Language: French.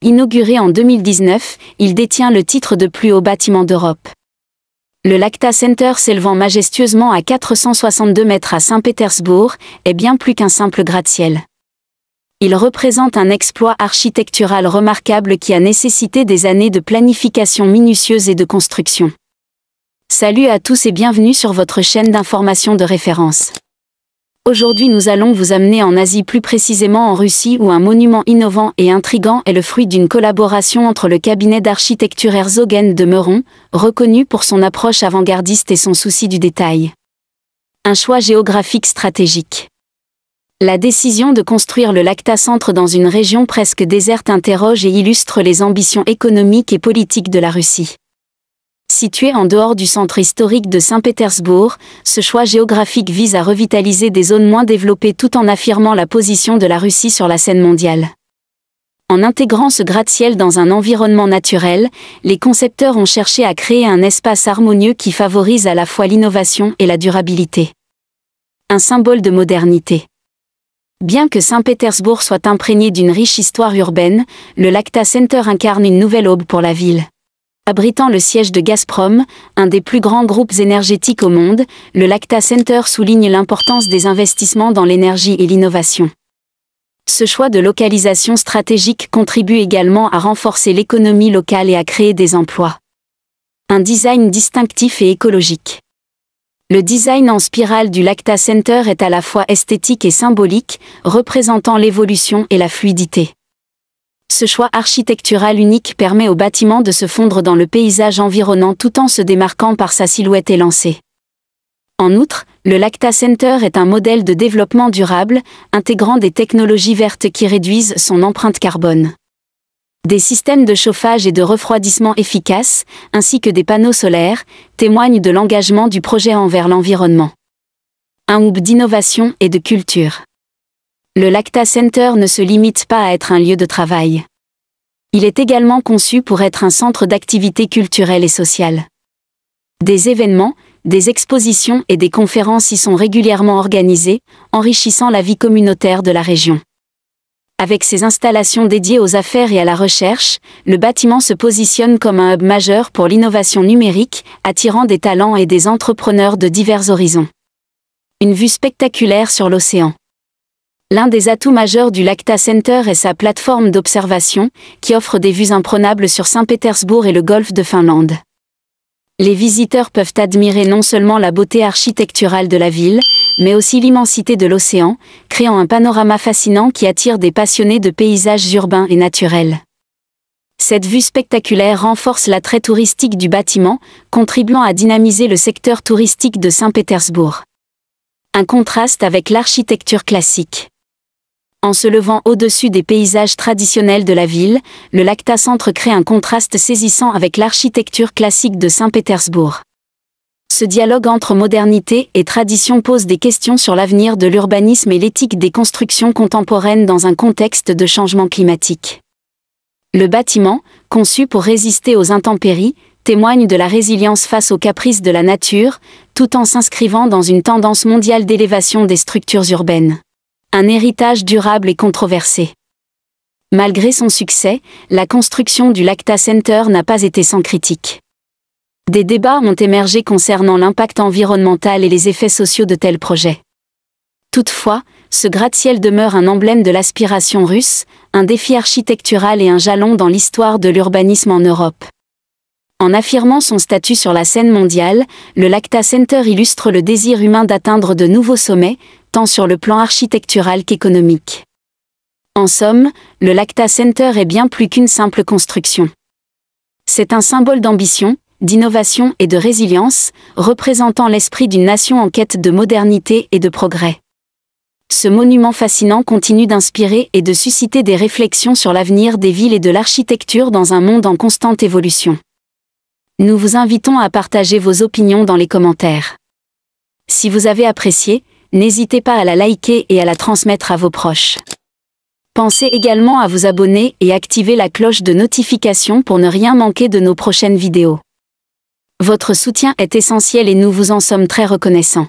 Inauguré en 2019, il détient le titre de plus haut bâtiment d'Europe. Le Lacta Center, s'élevant majestueusement à 462 mètres à Saint-Pétersbourg, est bien plus qu'un simple gratte-ciel. Il représente un exploit architectural remarquable qui a nécessité des années de planification minutieuse et de construction. Salut à tous et bienvenue sur votre chaîne d'information de référence. Aujourd'hui nous allons vous amener en Asie, plus précisément en Russie, où un monument innovant et intrigant est le fruit d'une collaboration entre le cabinet d'architecture Herzog & de Meuron, reconnu pour son approche avant-gardiste et son souci du détail. Un choix géographique stratégique. La décision de construire le Lacta Centre dans une région presque déserte interroge et illustre les ambitions économiques et politiques de la Russie. Situé en dehors du centre historique de Saint-Pétersbourg, ce choix géographique vise à revitaliser des zones moins développées tout en affirmant la position de la Russie sur la scène mondiale. En intégrant ce gratte-ciel dans un environnement naturel, les concepteurs ont cherché à créer un espace harmonieux qui favorise à la fois l'innovation et la durabilité. Un symbole de modernité. Bien que Saint-Pétersbourg soit imprégné d'une riche histoire urbaine, le Lacta Center incarne une nouvelle aube pour la ville. Abritant le siège de Gazprom, un des plus grands groupes énergétiques au monde, le Lacta Center souligne l'importance des investissements dans l'énergie et l'innovation. Ce choix de localisation stratégique contribue également à renforcer l'économie locale et à créer des emplois. Un design distinctif et écologique. Le design en spirale du Lacta Center est à la fois esthétique et symbolique, représentant l'évolution et la fluidité. Ce choix architectural unique permet au bâtiment de se fondre dans le paysage environnant tout en se démarquant par sa silhouette élancée. En outre, le Lacta Center est un modèle de développement durable, intégrant des technologies vertes qui réduisent son empreinte carbone. Des systèmes de chauffage et de refroidissement efficaces, ainsi que des panneaux solaires, témoignent de l'engagement du projet envers l'environnement. Un hub d'innovation et de culture. Le Lacta Center ne se limite pas à être un lieu de travail. Il est également conçu pour être un centre d'activités culturelles et sociales. Des événements, des expositions et des conférences y sont régulièrement organisés, enrichissant la vie communautaire de la région. Avec ses installations dédiées aux affaires et à la recherche, le bâtiment se positionne comme un hub majeur pour l'innovation numérique, attirant des talents et des entrepreneurs de divers horizons. Une vue spectaculaire sur l'océan. L'un des atouts majeurs du Lacta Center est sa plateforme d'observation, qui offre des vues imprenables sur Saint-Pétersbourg et le golfe de Finlande. Les visiteurs peuvent admirer non seulement la beauté architecturale de la ville, mais aussi l'immensité de l'océan, créant un panorama fascinant qui attire des passionnés de paysages urbains et naturels. Cette vue spectaculaire renforce l'attrait touristique du bâtiment, contribuant à dynamiser le secteur touristique de Saint-Pétersbourg. Un contraste avec l'architecture classique. En se levant au-dessus des paysages traditionnels de la ville, le Lacta Centre crée un contraste saisissant avec l'architecture classique de Saint-Pétersbourg. Ce dialogue entre modernité et tradition pose des questions sur l'avenir de l'urbanisme et l'éthique des constructions contemporaines dans un contexte de changement climatique. Le bâtiment, conçu pour résister aux intempéries, témoigne de la résilience face aux caprices de la nature, tout en s'inscrivant dans une tendance mondiale d'élévation des structures urbaines. Un héritage durable et controversé. Malgré son succès, la construction du Lacta Center n'a pas été sans critique. Des débats ont émergé concernant l'impact environnemental et les effets sociaux de tels projets. Toutefois, ce gratte-ciel demeure un emblème de l'aspiration russe, un défi architectural et un jalon dans l'histoire de l'urbanisme en Europe. En affirmant son statut sur la scène mondiale, le Lacta Center illustre le désir humain d'atteindre de nouveaux sommets, tant sur le plan architectural qu'économique. En somme, le Lacta Center est bien plus qu'une simple construction. C'est un symbole d'ambition, d'innovation et de résilience, représentant l'esprit d'une nation en quête de modernité et de progrès. Ce monument fascinant continue d'inspirer et de susciter des réflexions sur l'avenir des villes et de l'architecture dans un monde en constante évolution. Nous vous invitons à partager vos opinions dans les commentaires. Si vous avez apprécié, n'hésitez pas à la liker et à la transmettre à vos proches. Pensez également à vous abonner et activer la cloche de notification pour ne rien manquer de nos prochaines vidéos. Votre soutien est essentiel et nous vous en sommes très reconnaissants.